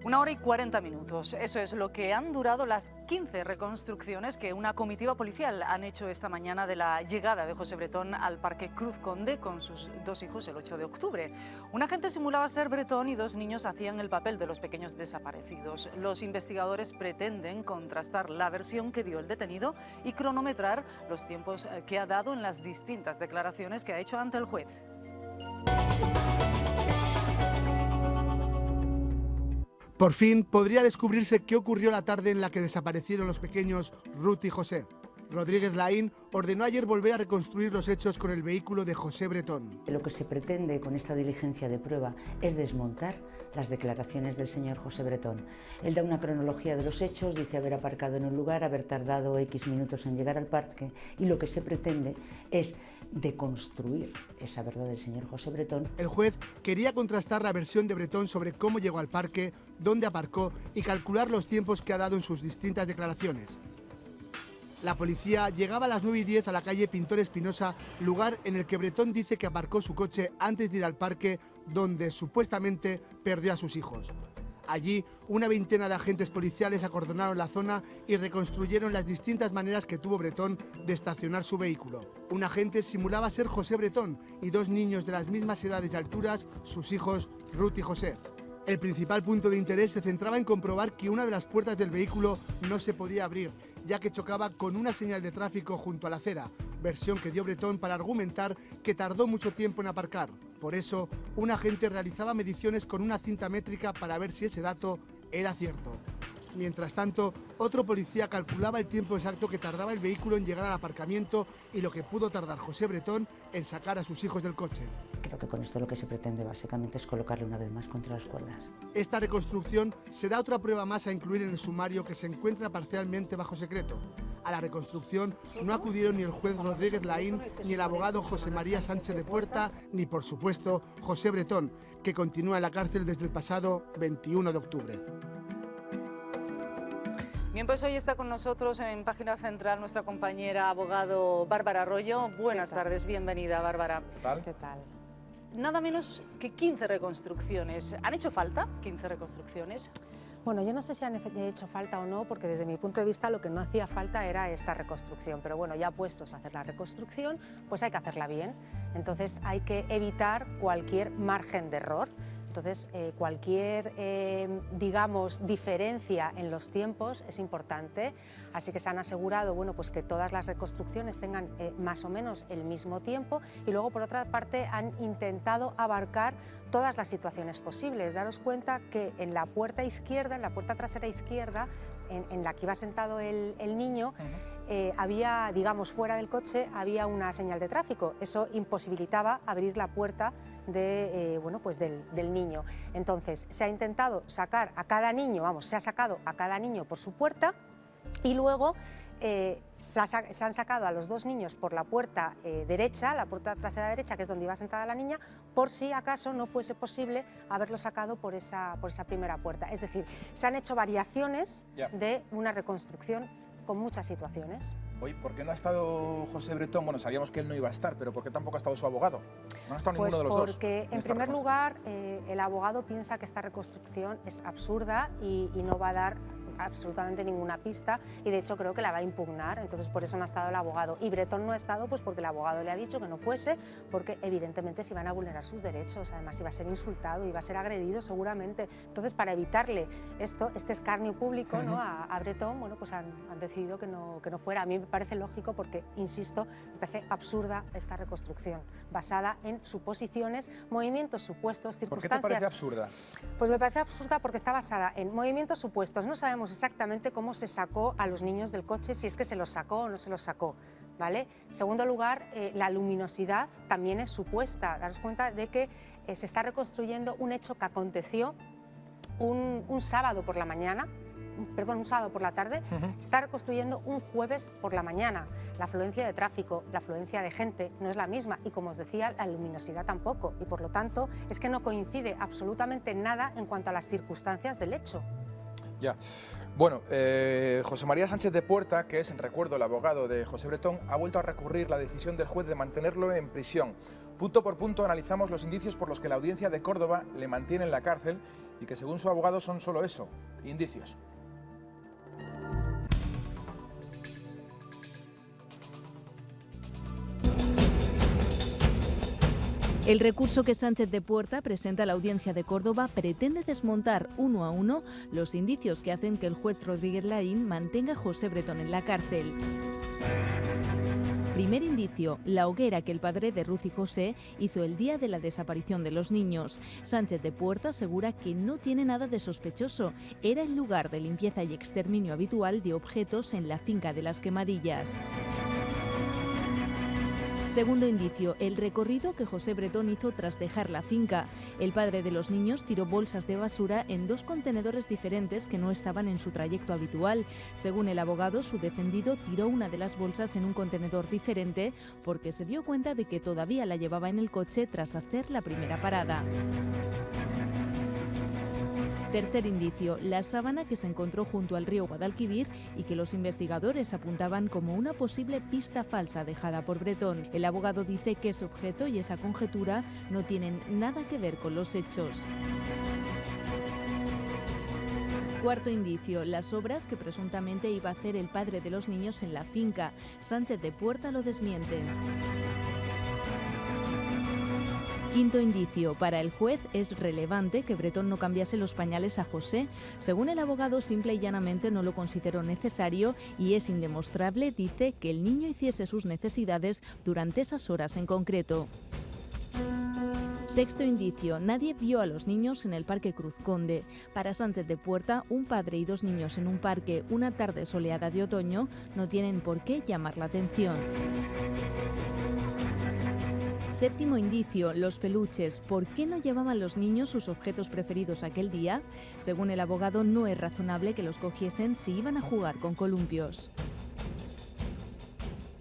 1 hora y 40 minutos. Eso es lo que han durado las 15 reconstrucciones que una comitiva policial han hecho esta mañana de la llegada de José Bretón al Parque Cruz Conde con sus dos hijos el 8 de octubre. Un agente simulaba ser Bretón y dos niños hacían el papel de los pequeños desaparecidos. Los investigadores pretenden contrastar la versión que dio el detenido y cronometrar los tiempos que ha dado en las distintas declaraciones que ha hecho ante el juez. Por fin podría descubrirse qué ocurrió la tarde en la que desaparecieron los pequeños Ruth y José. Rodríguez Laín ordenó ayer volver a reconstruir los hechos con el vehículo de José Bretón. Lo que se pretende con esta diligencia de prueba es desmontar las declaraciones del señor José Bretón. Él da una cronología de los hechos, dice haber aparcado en un lugar, haber tardado X minutos en llegar al parque, y lo que se pretende es deconstruir esa verdad del señor José Bretón. El juez quería contrastar la versión de Bretón sobre cómo llegó al parque, dónde aparcó y calcular los tiempos que ha dado en sus distintas declaraciones. La policía llegaba a las 9:10 a la calle Pintor Espinosa, lugar en el que Bretón dice que aparcó su coche antes de ir al parque, donde supuestamente perdió a sus hijos. Allí, una veintena de agentes policiales acordonaron la zona y reconstruyeron las distintas maneras que tuvo Bretón de estacionar su vehículo. Un agente simulaba ser José Bretón y dos niños de las mismas edades y alturas, sus hijos Ruth y José. El principal punto de interés se centraba en comprobar que una de las puertas del vehículo no se podía abrir, ya que chocaba con una señal de tráfico junto a la acera, versión que dio Bretón para argumentar que tardó mucho tiempo en aparcar. Por eso, un agente realizaba mediciones con una cinta métrica para ver si ese dato era cierto. Mientras tanto, otro policía calculaba el tiempo exacto que tardaba el vehículo en llegar al aparcamiento y lo que pudo tardar José Bretón en sacar a sus hijos del coche. Creo que con esto lo que se pretende básicamente es colocarle una vez más contra las cuerdas. Esta reconstrucción será otra prueba más a incluir en el sumario que se encuentra parcialmente bajo secreto. A la reconstrucción no acudieron ni el juez Rodríguez Laín, ni el abogado José María Sánchez de Puerta, ni por supuesto José Bretón, que continúa en la cárcel desde el pasado 21 de octubre. Bien, pues hoy está con nosotros en Página Central nuestra compañera abogado Bárbara Arroyo. Buenas tardes, bienvenida Bárbara. ¿Qué tal? ¿Qué tal? Nada menos que 15 reconstrucciones. ¿Han hecho falta 15 reconstrucciones? Bueno, yo no sé si han hecho falta o no, porque desde mi punto de vista lo que no hacía falta era esta reconstrucción. Pero bueno, ya puestos a hacer la reconstrucción, pues hay que hacerla bien. Entonces hay que evitar cualquier margen de error. Entonces, cualquier, digamos, diferencia en los tiempos es importante, así que se han asegurado, bueno, pues que todas las reconstrucciones tengan más o menos el mismo tiempo, y luego, por otra parte, han intentado abarcar todas las situaciones posibles. Daros cuenta que en la puerta izquierda, en la puerta trasera izquierda, en la que iba sentado el niño, había, digamos, fuera del coche, había una señal de tráfico. Eso imposibilitaba abrir la puerta de, bueno, pues del niño. Entonces, se ha intentado sacar a cada niño, vamos, se ha sacado a cada niño por su puerta, y luego se han sacado a los dos niños por la puerta derecha, la puerta trasera derecha, que es donde iba sentada la niña, por si acaso no fuese posible haberlo sacado por esa primera puerta. Es decir, se han hecho variaciones de una reconstrucción con muchas situaciones. Oye, ¿por qué no ha estado José Bretón? Bueno, sabíamos que él no iba a estar, pero ¿por qué tampoco ha estado su abogado? No ha estado ninguno de los dos. Porque, en primer lugar, el abogado piensa que esta reconstrucción es absurda y no va a dar absolutamente ninguna pista, y de hecho creo que la va a impugnar. Entonces por eso no ha estado el abogado, y Bretón no ha estado pues porque el abogado le ha dicho que no fuese, porque evidentemente se iban a vulnerar sus derechos, además iba a ser insultado, iba a ser agredido seguramente. Entonces, para evitarle este escarnio público, ¿no?, a Bretón, bueno, pues han decidido que no fuera. A mí me parece lógico porque, insisto, me parece absurda esta reconstrucción, basada en suposiciones, movimientos supuestos, circunstancias. ¿Por qué te parece absurda? Pues me parece absurda porque está basada en movimientos supuestos. No sabemos exactamente cómo se sacó a los niños del coche, si es que se los sacó o no se los sacó, ¿vale? En segundo lugar, la luminosidad también es supuesta. Daros cuenta de que se está reconstruyendo un hecho que aconteció un sábado por la mañana, perdón, un sábado por la tarde, se está reconstruyendo un jueves por la mañana. La afluencia de tráfico, la afluencia de gente no es la misma, y como os decía, la luminosidad tampoco, y por lo tanto es que no coincide absolutamente nada en cuanto a las circunstancias del hecho. Ya. Bueno, José María Sánchez de Puerta, que es, en recuerdo, el abogado de José Bretón, ha vuelto a recurrir la decisión del juez de mantenerlo en prisión Punto por punto analizamos los indicios por los que la Audiencia de Córdoba le mantiene en la cárcel y que según su abogado son solo eso, indicios. El recurso que Sánchez de Puerta presenta a la Audiencia de Córdoba pretende desmontar uno a uno los indicios que hacen que el juez Rodríguez Laín mantenga a José Bretón en la cárcel. Primer indicio, la hoguera que el padre de Ruth y José hizo el día de la desaparición de los niños. Sánchez de Puerta asegura que no tiene nada de sospechoso. Era el lugar de limpieza y exterminio habitual de objetos en la finca de las Quemadillas. Segundo indicio, el recorrido que José Bretón hizo tras dejar la finca. El padre de los niños tiró bolsas de basura en 2 contenedores diferentes que no estaban en su trayecto habitual. Según el abogado, su defendido tiró una de las bolsas en un contenedor diferente porque se dio cuenta de que todavía la llevaba en el coche tras hacer la primera parada. Tercer indicio, la sábana que se encontró junto al río Guadalquivir y que los investigadores apuntaban como una posible pista falsa dejada por Bretón. El abogado dice que ese objeto y esa conjetura no tienen nada que ver con los hechos. Cuarto indicio, las obras que presuntamente iba a hacer el padre de los niños en la finca. Sánchez de Puerta lo desmiente. Quinto indicio, para el juez es relevante que Bretón no cambiase los pañales a José. Según el abogado, simple y llanamente no lo consideró necesario y es indemostrable, dice, que el niño hiciese sus necesidades durante esas horas en concreto. Sexto indicio, nadie vio a los niños en el Parque Cruz Conde. Para Sánchez de Puerta, un padre y 2 niños en un parque una tarde soleada de otoño no tienen por qué llamar la atención. Séptimo indicio, los peluches. ¿Por qué no llevaban los niños sus objetos preferidos aquel día? Según el abogado, no es razonable que los cogiesen si iban a jugar con columpios.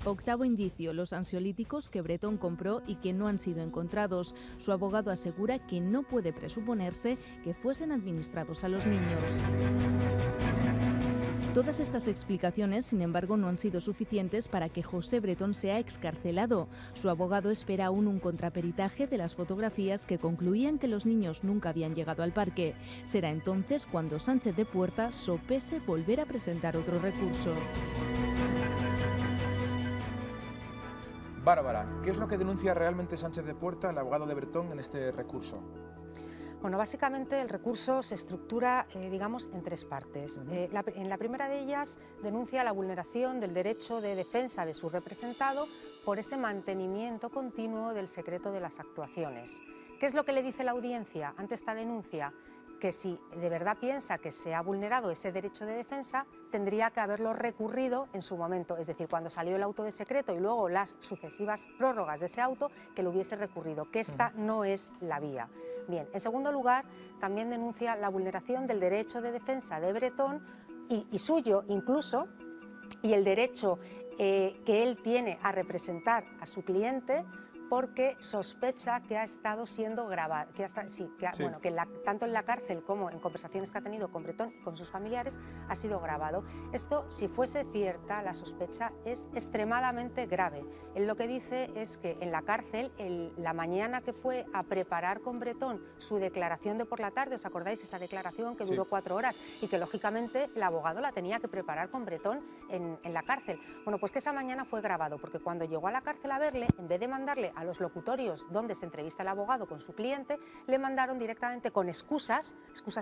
Octavo indicio, los ansiolíticos que Bretón compró y que no han sido encontrados. Su abogado asegura que no puede presuponerse que fuesen administrados a los niños. Todas estas explicaciones, sin embargo, no han sido suficientes para que José Bretón sea excarcelado. Su abogado espera aún un contraperitaje de las fotografías que concluían que los niños nunca habían llegado al parque. Será entonces cuando Sánchez de Puerta sopese volver a presentar otro recurso. Bárbara, ¿qué es lo que denuncia realmente Sánchez de Puerta, el abogado de Bretón, en este recurso? Bueno, básicamente el recurso se estructura, digamos, en 3 partes. En la primera de ellas denuncia la vulneración del derecho de defensa de su representado por ese mantenimiento continuo del secreto de las actuaciones. ¿Qué es lo que le dice la audiencia ante esta denuncia? Que si de verdad piensa que se ha vulnerado ese derecho de defensa, tendría que haberlo recurrido en su momento, es decir, cuando salió el auto de secreto y luego las sucesivas prórrogas de ese auto, que lo hubiese recurrido, que esta no es la vía. Bien, en segundo lugar, también denuncia la vulneración del derecho de defensa de Bretón y suyo incluso, y el derecho que él tiene a representar a su cliente, porque sospecha que ha estado siendo grabado, bueno, que tanto en la cárcel como en conversaciones que ha tenido con Bretón y con sus familiares ha sido grabado. Esto, si fuese cierta, la sospecha es extremadamente grave. Él lo que dice es que en la cárcel, la mañana que fue a preparar con Bretón su declaración de por la tarde, ¿os acordáis? Esa declaración que duró 4 horas y que lógicamente el abogado la tenía que preparar con Bretón en la cárcel. Bueno, pues que esa mañana fue grabado, porque cuando llegó a la cárcel a verle, en vez de mandarle a los locutorios donde se entrevista el abogado con su cliente, le mandaron directamente con excusas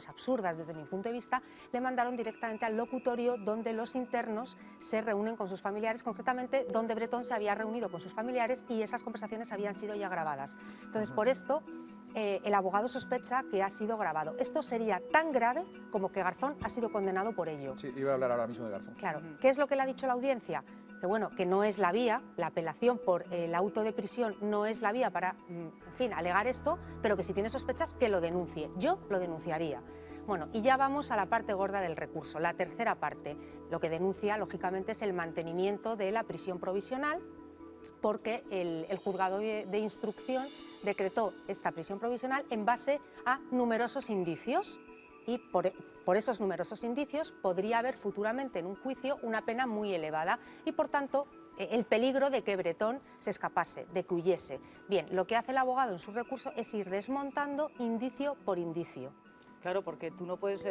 absurdas desde mi punto de vista, le mandaron directamente al locutorio donde los internos se reúnen con sus familiares, concretamente donde Bretón se había reunido con sus familiares y esas conversaciones habían sido ya grabadas. Entonces, por esto, el abogado sospecha que ha sido grabado. Esto sería tan grave como que Garzón ha sido condenado por ello. Sí, iba a hablar ahora mismo de Garzón. Claro. ¿Qué es lo que le ha dicho la audiencia? Que bueno, que no es la vía, la apelación por el auto de prisión no es la vía para, en fin, alegar esto, pero que si tiene sospechas que lo denuncie. Yo lo denunciaría. Bueno, y ya vamos a la parte gorda del recurso, la tercera parte. Lo que denuncia, lógicamente, es el mantenimiento de la prisión provisional, porque el juzgado de instrucción decretó esta prisión provisional en base a numerosos indicios y por esos numerosos indicios podría haber futuramente en un juicio una pena muy elevada y por tanto el peligro de que Bretón se escapase, de que huyese. Bien, lo que hace el abogado en su recurso es ir desmontando indicio por indicio. Claro, porque tú no puedes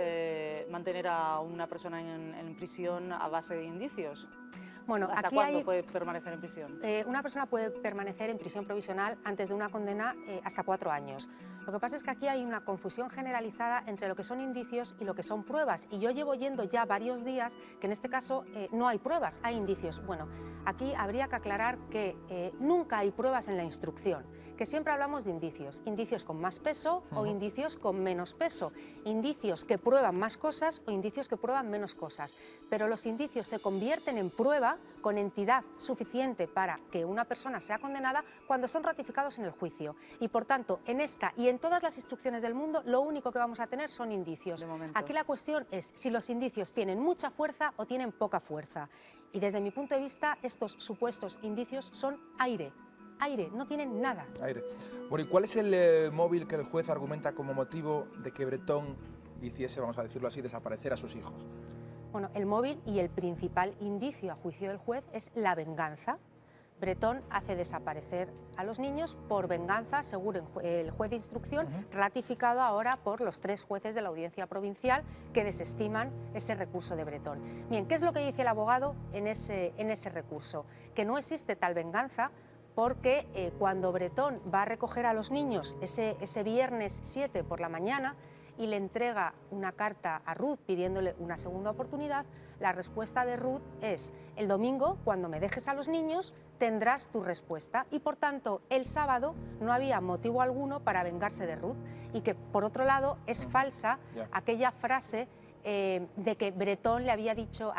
mantener a una persona en prisión a base de indicios. Bueno, ¿Hasta aquí cuándo puede permanecer en prisión? Una persona puede permanecer en prisión provisional antes de una condena hasta 4 años. Lo que pasa es que aquí hay una confusión generalizada entre lo que son indicios y lo que son pruebas. Y yo llevo yendo ya varios días que en este caso no hay pruebas, hay indicios. Bueno, aquí habría que aclarar que nunca hay pruebas en la instrucción, que siempre hablamos de indicios. Indicios con más peso o indicios con menos peso. Indicios que prueban más cosas o indicios que prueban menos cosas. Pero los indicios se convierten en prueba con entidad suficiente para que una persona sea condenada cuando son ratificados en el juicio. Y por tanto, en esta y en todas las instrucciones del mundo, lo único que vamos a tener son indicios. Aquí la cuestión es si los indicios tienen mucha fuerza o tienen poca fuerza. Y desde mi punto de vista, estos supuestos indicios son aire. Aire, no tienen nada. Aire. Bueno, ¿y cuál es el móvil que el juez argumenta como motivo de que Bretón hiciese, vamos a decirlo así, desaparecer a sus hijos? Bueno, el móvil y el principal indicio a juicio del juez es la venganza. Bretón hace desaparecer a los niños por venganza, según el juez de instrucción, ratificado ahora por los 3 jueces de la Audiencia Provincial que desestiman ese recurso de Bretón. Bien, ¿qué es lo que dice el abogado en ese recurso? Que no existe tal venganza porque cuando Bretón va a recoger a los niños ese viernes 7 por la mañana, y le entrega una carta a Ruth pidiéndole una segunda oportunidad, la respuesta de Ruth es: el domingo, cuando me dejes a los niños, tendrás tu respuesta. Y por tanto, el sábado no había motivo alguno para vengarse de Ruth. Y que, por otro lado, es falsa aquella frase de que Bretón le había dicho,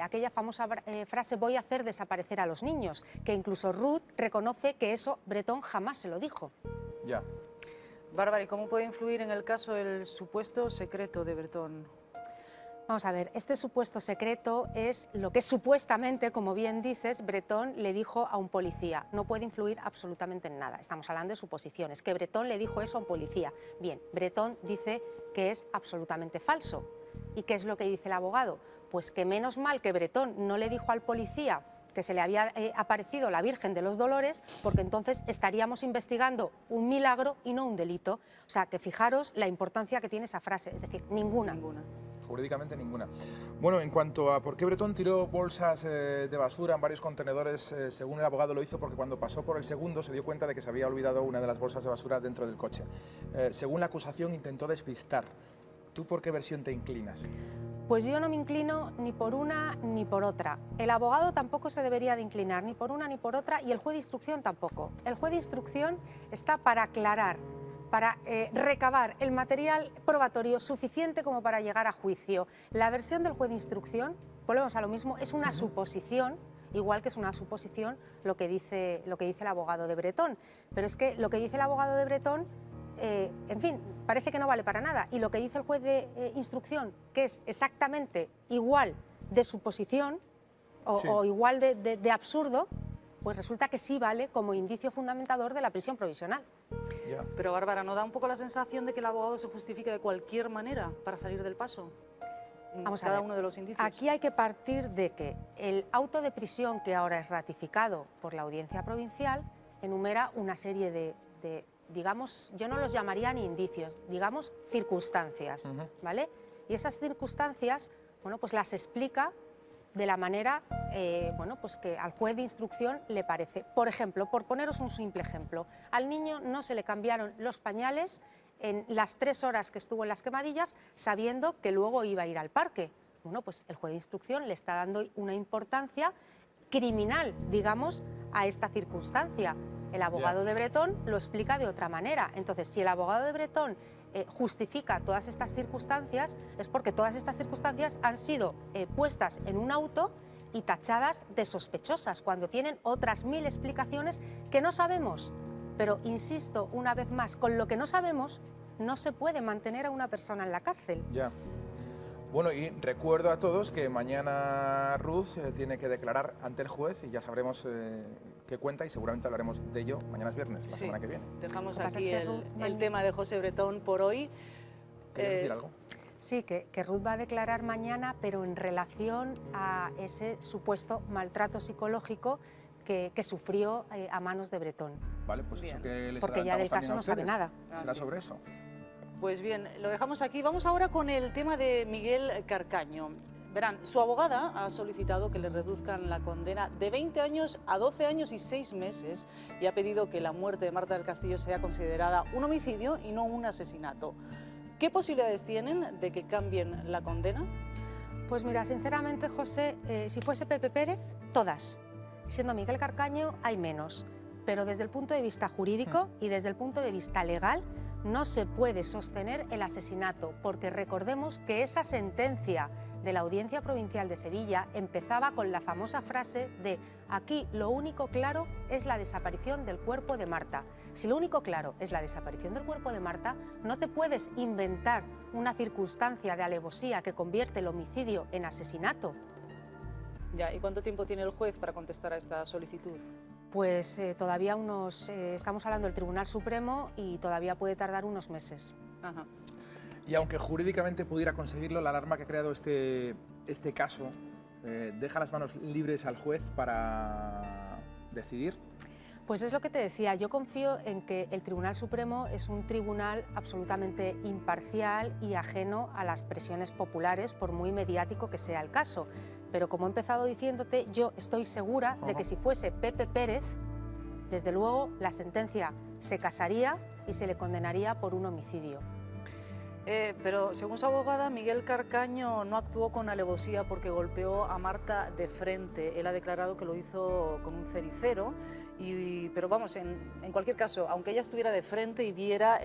aquella famosa frase: voy a hacer desaparecer a los niños, que incluso Ruth reconoce que eso Bretón jamás se lo dijo. Ya. Bárbara, ¿y cómo puede influir en el caso el supuesto secreto de Bretón? Vamos a ver, este supuesto secreto es lo que supuestamente, como bien dices, Bretón le dijo a un policía. No puede influir absolutamente en nada. Estamos hablando de suposiciones, que Bretón le dijo eso a un policía. Bien, Bretón dice que es absolutamente falso. ¿Y qué es lo que dice el abogado? Pues que menos mal que Bretón no le dijo al policía que se le había aparecido la Virgen de los Dolores, porque entonces estaríamos investigando un milagro y no un delito. O sea, que fijaros la importancia que tiene esa frase, es decir, ninguna. Jurídicamente ninguna. Bueno, en cuanto a por qué Bretón tiró bolsas de basura en varios contenedores, según el abogado lo hizo porque cuando pasó por el segundo se dio cuenta de que se había olvidado una de las bolsas de basura dentro del coche. Según la acusación, intentó despistar. ¿Tú por qué versión te inclinas? Pues yo no me inclino ni por una ni por otra. El abogado tampoco se debería de inclinar ni por una ni por otra y el juez de instrucción tampoco. El juez de instrucción está para aclarar, para recabar el material probatorio suficiente como para llegar a juicio. La versión del juez de instrucción, volvemos a lo mismo, es una suposición, igual que es una suposición lo que dice el abogado de Bretón. Pero es que lo que dice el abogado de Bretón, en fin, parece que no vale para nada. Y lo que dice el juez de instrucción, que es exactamente igual de suposición o igual de absurdo, pues resulta que sí vale como indicio fundamentador de la prisión provisional. Pero Bárbara, ¿no da un poco la sensación de que el abogado se justifica de cualquier manera para salir del paso? Vamos a cada ver, uno de los indicios. Aquí hay que partir de que el auto de prisión que ahora es ratificado por la Audiencia Provincial enumera una serie de digamos, yo no los llamaría ni indicios, digamos circunstancias, ¿vale? Y esas circunstancias, bueno, pues las explica de la manera, bueno, pues que al juez de instrucción le parece. Por ejemplo, por poneros un simple ejemplo, al niño no se le cambiaron los pañales en las 3 horas que estuvo en las quemadillas, sabiendo que luego iba a ir al parque. Bueno, pues el juez de instrucción le está dando una importancia criminal, digamos, a esta circunstancia. El abogado de Bretón lo explica de otra manera. Entonces, si el abogado de Bretón justifica todas estas circunstancias, es porque todas estas circunstancias han sido puestas en un auto y tachadas de sospechosas, cuando tienen otras 1000 explicaciones que no sabemos. Pero, insisto, una vez más, con lo que no sabemos, no se puede mantener a una persona en la cárcel. Ya. Bueno, y recuerdo a todos que mañana Ruth tiene que declarar ante el juez y ya sabremos qué cuenta y seguramente hablaremos de ello. Mañana es viernes, la semana que viene. Dejamos aquí el tema de José Bretón por hoy. ¿Quieres decir algo? Sí, que Ruth va a declarar mañana, pero en relación a ese supuesto maltrato psicológico que sufrió a manos de Bretón. Vale, pues bien. Eso que les porque ya del caso no sabe nada. ¿Será sobre eso? Pues bien, lo dejamos aquí. Vamos ahora con el tema de Miguel Carcaño. Verán, su abogada ha solicitado que le reduzcan la condena de 20 años a 12 años y 6 meses y ha pedido que la muerte de Marta del Castillo sea considerada un homicidio y no un asesinato. ¿Qué posibilidades tienen de que cambien la condena? Pues mira, sinceramente, José, si fuese Pepe Pérez, todas. Siendo Miguel Carcaño, hay menos. Pero desde el punto de vista jurídico y desde el punto de vista legal, no se puede sostener el asesinato, porque recordemos que esa sentencia de la Audiencia Provincial de Sevilla empezaba con la famosa frase de aquí lo único claro es la desaparición del cuerpo de Marta. Si lo único claro es la desaparición del cuerpo de Marta, no te puedes inventar una circunstancia de alevosía que convierte el homicidio en asesinato. Ya, ¿y cuánto tiempo tiene el juez para contestar a esta solicitud? Pues todavía estamos hablando del Tribunal Supremo y todavía puede tardar unos meses. Ajá. Y aunque jurídicamente pudiera conseguirlo, la alarma que ha creado este caso deja las manos libres al juez para decidir. Pues es lo que te decía, yo confío en que el Tribunal Supremo es un tribunal absolutamente imparcial y ajeno a las presiones populares, por muy mediático que sea el caso. Pero como he empezado diciéndote, yo estoy segura de que si fuese Pepe Pérez, desde luego la sentencia se casaría y se le condenaría por un homicidio. Pero según su abogada, Miguel Carcaño no actuó con alevosía porque golpeó a Marta de frente. Él ha declarado que lo hizo con un cericero, pero vamos, en cualquier caso, aunque ella estuviera de frente y viera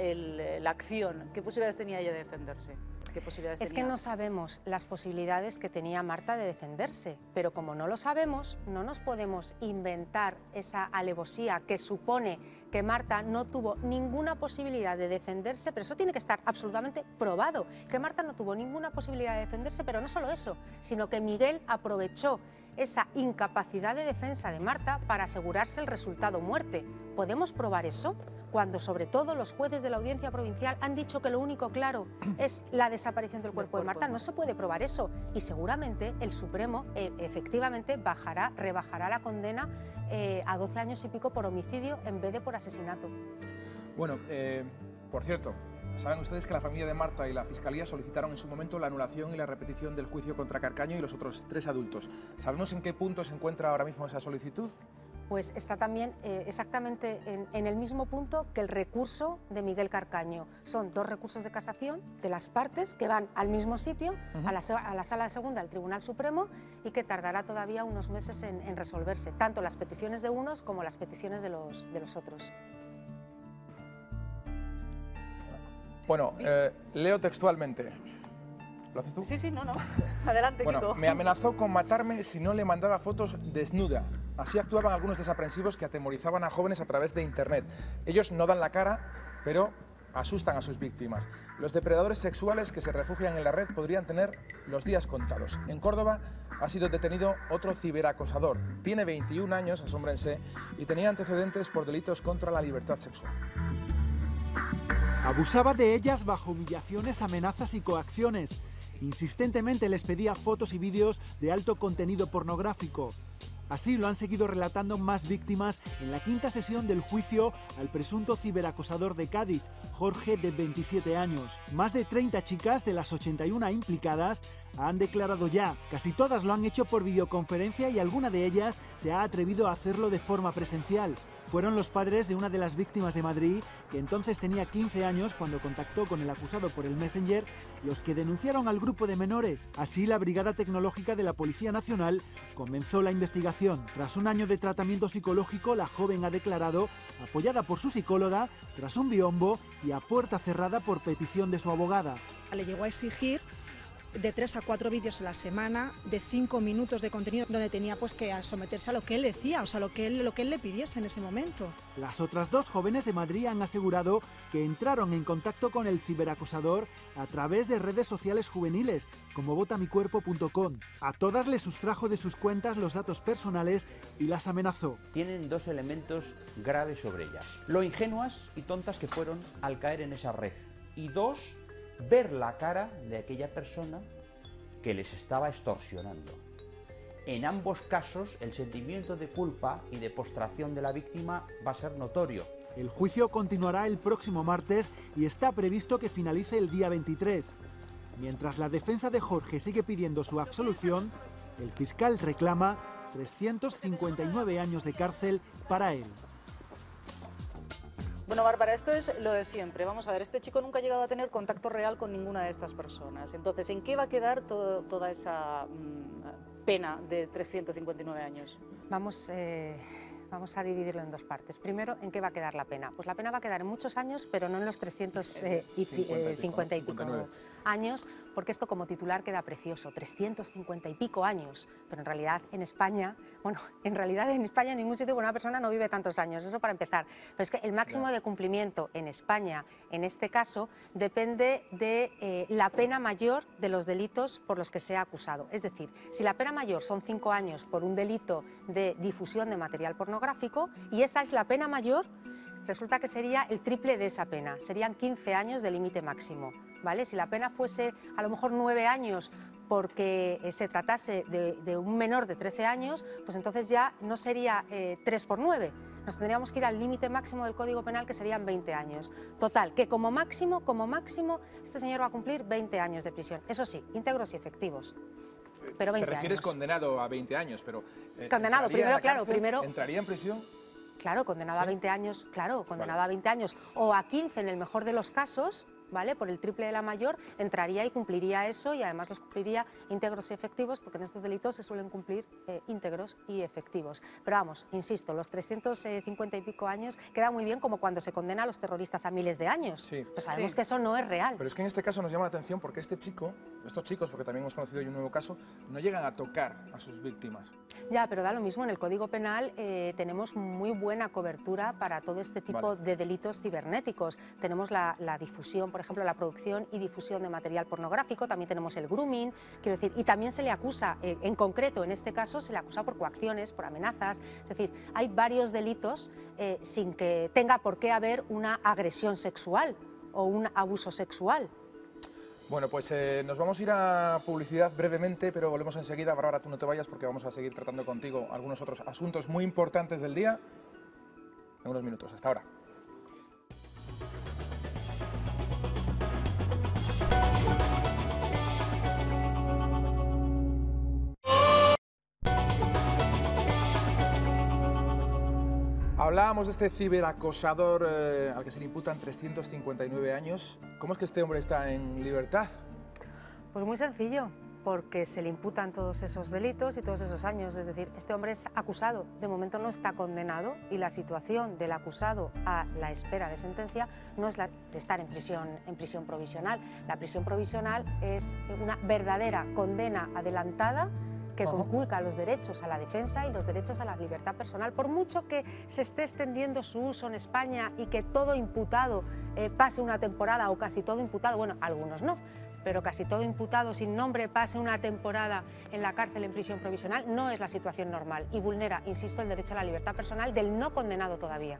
la acción, ¿qué posibilidades tenía ella de defenderse? ¿Qué posibilidades tenía? Es que no sabemos las posibilidades que tenía Marta de defenderse, pero como no lo sabemos, no nos podemos inventar esa alevosía que supone que Marta no tuvo ninguna posibilidad de defenderse, pero eso tiene que estar absolutamente probado, que Marta no tuvo ninguna posibilidad de defenderse, pero no solo eso, sino que Miguel aprovechó esa incapacidad de defensa de Marta para asegurarse el resultado muerte. ¿Podemos probar eso? Cuando sobre todo los jueces de la Audiencia Provincial han dicho que lo único claro es la desaparición del cuerpo de Marta. No se puede probar eso y seguramente el Supremo efectivamente rebajará la condena a 12 años y pico por homicidio en vez de por asesinato. Bueno, por cierto, saben ustedes que la familia de Marta y la Fiscalía solicitaron en su momento la anulación y la repetición del juicio contra Carcaño y los otros 3 adultos. ¿Sabemos en qué punto se encuentra ahora mismo esa solicitud? Pues está también exactamente en el mismo punto que el recurso de Miguel Carcaño. Son 2 recursos de casación de las partes que van al mismo sitio, a la Sala de Segunda del Tribunal Supremo, y que tardará todavía unos meses en resolverse, tanto las peticiones de unos como las peticiones de los otros. Bueno, leo textualmente. ¿Lo haces tú? Sí, no. Adelante, bueno, Kiko. Me amenazó con matarme si no le mandaba fotos desnuda. Así actuaban algunos desaprensivos que atemorizaban a jóvenes a través de Internet. Ellos no dan la cara, pero asustan a sus víctimas. Los depredadores sexuales que se refugian en la red podrían tener los días contados. En Córdoba ha sido detenido otro ciberacosador. Tiene 21 años, asómbrense, y tenía antecedentes por delitos contra la libertad sexual. Abusaba de ellas bajo humillaciones, amenazas y coacciones. Insistentemente les pedía fotos y vídeos de alto contenido pornográfico. Así lo han seguido relatando más víctimas en la 5ª sesión del juicio al presunto ciberacosador de Cádiz, Jorge, de 27 años. Más de 30 chicas de las 81 implicadas han declarado ya. Casi todas lo han hecho por videoconferencia y alguna de ellas se ha atrevido a hacerlo de forma presencial. Fueron los padres de una de las víctimas de Madrid, que entonces tenía 15 años cuando contactó con el acusado por el Messenger, los que denunciaron al grupo de menores. Así, la Brigada Tecnológica de la Policía Nacional comenzó la investigación. Tras un año de tratamiento psicológico, la joven ha declarado, apoyada por su psicóloga, tras un biombo y a puerta cerrada por petición de su abogada. Le llegó a exigir de 3 a 4 vídeos a la semana, de 5 minutos de contenido, donde tenía pues que someterse a lo que él decía, o sea, lo que él le pidiese en ese momento. Las otras 2 jóvenes de Madrid han asegurado que entraron en contacto con el ciberacosador a través de redes sociales juveniles, como votamicuerpo.com. A todas les sustrajo de sus cuentas los datos personales y las amenazó. Tienen 2 elementos graves sobre ellas: lo ingenuas y tontas que fueron al caer en esa red, y 2, ver la cara de aquella persona que les estaba extorsionando. En ambos casos, el sentimiento de culpa y de postración de la víctima va a ser notorio. El juicio continuará el próximo martes y está previsto que finalice el día 23. Mientras la defensa de Jorge sigue pidiendo su absolución, el fiscal reclama 359 años de cárcel para él. Bueno, Bárbara, esto es lo de siempre. Vamos a ver, este chico nunca ha llegado a tener contacto real con ninguna de estas personas. Entonces, ¿en qué va a quedar toda esa pena de 359 años? Vamos a dividirlo en dos partes. Primero, ¿en qué va a quedar la pena? Pues la pena va a quedar en muchos años, pero no en los 350 y pico años, porque esto como titular queda precioso, 350 y pico años, pero en realidad en España, en ningún sitio una persona no vive tantos años, eso para empezar. Pero es que el máximo de cumplimiento en España, en este caso, depende de la pena mayor de los delitos por los que sea acusado. Es decir, si la pena mayor son 5 años por un delito de difusión de material pornográfico, y esa es la pena mayor, resulta que sería el triple de esa pena, serían 15 años de límite máximo, ¿vale? Si la pena fuese a lo mejor 9 años porque se tratase de un menor de 13 años, pues entonces ya no sería 3 por 9, nos tendríamos que ir al límite máximo del Código Penal, que serían 20 años. Total, que como máximo, este señor va a cumplir 20 años de prisión, eso sí, íntegros y efectivos. Pero 20 Te refieres años. Condenado a 20 años, pero... Condenado, primero, claro, primero... ¿Entraría en prisión? Claro, condenado ¿Sí? a 20 años, claro, condenado Vale. a 20 años o a 15 en el mejor de los casos, ¿vale? Por el triple de la mayor, entraría y cumpliría eso, y además los cumpliría íntegros y efectivos, porque en estos delitos se suelen cumplir íntegros y efectivos. Pero vamos, insisto, los 350 y pico años queda muy bien, como cuando se condena a los terroristas a miles de años. Sí. Pues sabemos que eso no es real. Pero es que en este caso nos llama la atención porque estos chicos, porque también hemos conocido hoy un nuevo caso, no llegan a tocar a sus víctimas. Ya, pero da lo mismo, en el Código Penal tenemos muy buena cobertura para todo este tipo de delitos cibernéticos. Tenemos la difusión, por ejemplo, la producción y difusión de material pornográfico, también tenemos el grooming, quiero decir, y también se le acusa, en concreto, en este caso, se le acusa por coacciones, por amenazas, es decir, hay varios delitos sin que tenga por qué haber una agresión sexual o un abuso sexual. Bueno, pues nos vamos a ir a publicidad brevemente, pero volvemos enseguida. Bárbara, tú no te vayas porque vamos a seguir tratando contigo algunos otros asuntos muy importantes del día en unos minutos. Hasta ahora. Hablábamos de este ciberacosador al que se le imputan 359 años. ¿Cómo es que este hombre está en libertad? Pues muy sencillo, porque se le imputan todos esos delitos y todos esos años. Es decir, este hombre es acusado, de momento no está condenado, y la situación del acusado a la espera de sentencia no es la de estar en prisión provisional. La prisión provisional es una verdadera condena adelantada que conculca los derechos a la defensa y los derechos a la libertad personal. Por mucho que se esté extendiendo su uso en España y que todo imputado pase una temporada, o casi todo imputado, bueno, algunos no, pero casi todo imputado sin nombre pase una temporada en la cárcel en prisión provisional, no es la situación normal y vulnera, insisto, el derecho a la libertad personal del no condenado todavía.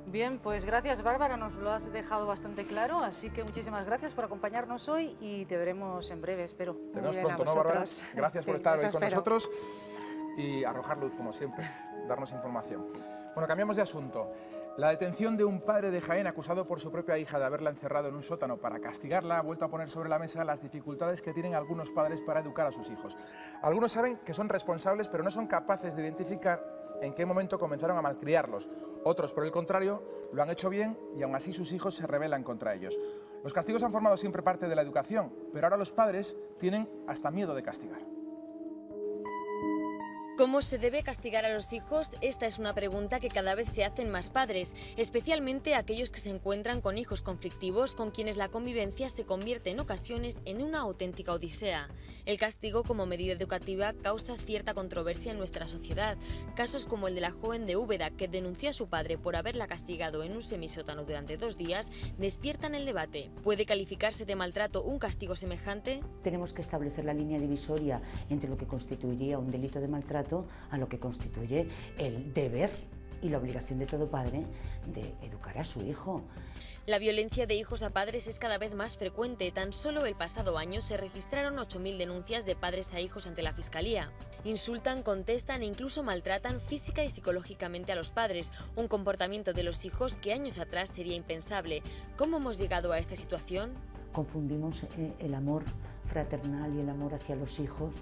Bien, pues gracias, Bárbara, nos lo has dejado bastante claro, así que muchísimas gracias por acompañarnos hoy y te veremos en breve, espero. Te vemos pronto, ¿no, Bárbara? Gracias por estar hoy con nosotros y arrojar luz, como siempre, darnos información. Bueno, cambiamos de asunto. La detención de un padre de Jaén acusado por su propia hija de haberla encerrado en un sótano para castigarla ha vuelto a poner sobre la mesa las dificultades que tienen algunos padres para educar a sus hijos. Algunos saben que son responsables, pero no son capaces de identificar en qué momento comenzaron a malcriarlos. Otros, por el contrario, lo han hecho bien y aún así sus hijos se rebelan contra ellos. Los castigos han formado siempre parte de la educación, pero ahora los padres tienen hasta miedo de castigar. ¿Cómo se debe castigar a los hijos? Esta es una pregunta que cada vez se hacen más padres, especialmente aquellos que se encuentran con hijos conflictivos con quienes la convivencia se convierte en ocasiones en una auténtica odisea. El castigo como medida educativa causa cierta controversia en nuestra sociedad. Casos como el de la joven de Úbeda, que denunció a su padre por haberla castigado en un semisótano durante 2 días, despiertan el debate. ¿Puede calificarse de maltrato un castigo semejante? Tenemos que establecer la línea divisoria entre lo que constituiría un delito de maltrato a lo que constituye el deber y la obligación de todo padre de educar a su hijo. La violencia de hijos a padres es cada vez más frecuente. Tan solo el pasado año se registraron 8.000 denuncias de padres a hijos ante la Fiscalía. Insultan, contestan e incluso maltratan física y psicológicamente a los padres, un comportamiento de los hijos que años atrás sería impensable. ¿Cómo hemos llegado a esta situación? Confundimos el amor fraternal y el amor hacia los hijos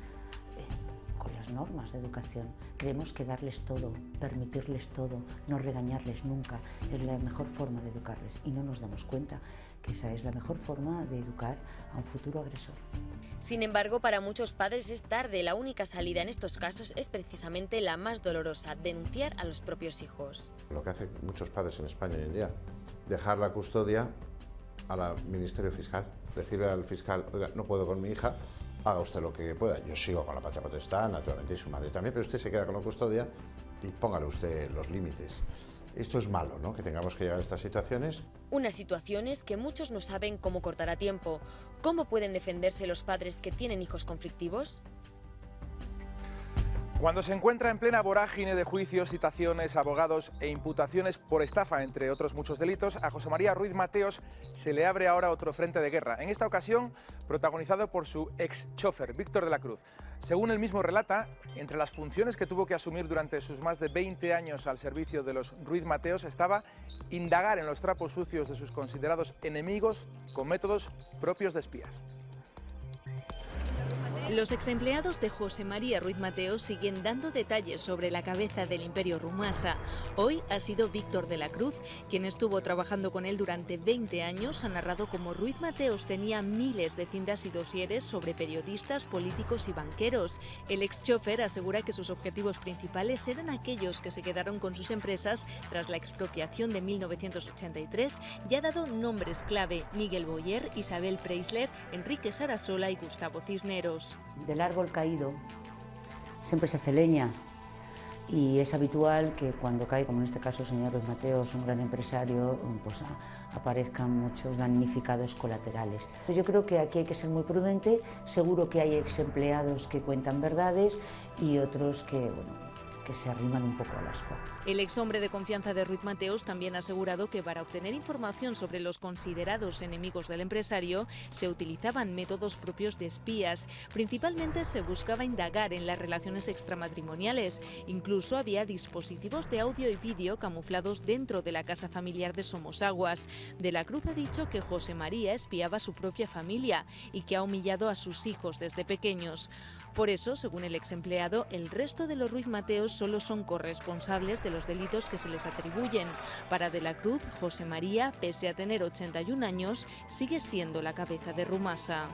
con las normas de educación. Creemos que darles todo, permitirles todo, no regañarles nunca, es la mejor forma de educarles y no nos damos cuenta que esa es la mejor forma de educar a un futuro agresor. Sin embargo, para muchos padres es tarde. La única salida en estos casos es precisamente la más dolorosa: denunciar a los propios hijos. Lo que hacen muchos padres en España hoy en día, dejar la custodia al Ministerio Fiscal, decirle al fiscal: oiga, no puedo con mi hija, haga usted lo que pueda, yo sigo con la patria potestad, naturalmente, y su madre también, pero usted se queda con la custodia y póngale usted los límites. Esto es malo, ¿no?, que tengamos que llegar a estas situaciones. Unas situaciones que muchos no saben cómo cortar a tiempo. ¿Cómo pueden defenderse los padres que tienen hijos conflictivos? Cuando se encuentra en plena vorágine de juicios, citaciones, abogados e imputaciones por estafa, entre otros muchos delitos, a José María Ruiz Mateos se le abre ahora otro frente de guerra, en esta ocasión protagonizado por su ex chofer, Víctor de la Cruz. Según él mismo relata, entre las funciones que tuvo que asumir durante sus más de 20 años al servicio de los Ruiz Mateos estaba indagar en los trapos sucios de sus considerados enemigos con métodos propios de espías. Los exempleados de José María Ruiz Mateos siguen dando detalles sobre la cabeza del Imperio Rumasa. Hoy ha sido Víctor de la Cruz, quien estuvo trabajando con él durante 20 años. Ha narrado cómo Ruiz Mateos tenía miles de cintas y dosieres sobre periodistas, políticos y banqueros. El ex-chofer asegura que sus objetivos principales eran aquellos que se quedaron con sus empresas tras la expropiación de 1983 y ha dado nombres clave: Miguel Boyer, Isabel Preisler, Enrique Sarasola y Gustavo Cisneros. Del árbol caído siempre se hace leña y es habitual que cuando cae, como en este caso el señor Ruiz Mateos, un gran empresario, pues aparezcan muchos damnificados colaterales. Yo creo que aquí hay que ser muy prudente. Seguro que hay ex empleados que cuentan verdades y otros que, bueno, que se arriman un poco al ascua. El exhombre de confianza de Ruiz Mateos también ha asegurado que para obtener información sobre los considerados enemigos del empresario se utilizaban métodos propios de espías. Principalmente se buscaba indagar en las relaciones extramatrimoniales. Incluso había dispositivos de audio y vídeo camuflados dentro de la casa familiar de Somosaguas. De la Cruz ha dicho que José María espiaba a su propia familia y que ha humillado a sus hijos desde pequeños. Por eso, según el ex empleado, el resto de los Ruiz Mateos solo son corresponsables de los delitos que se les atribuyen. Para de la Cruz, José María, pese a tener 81 años, sigue siendo la cabeza de Rumasa.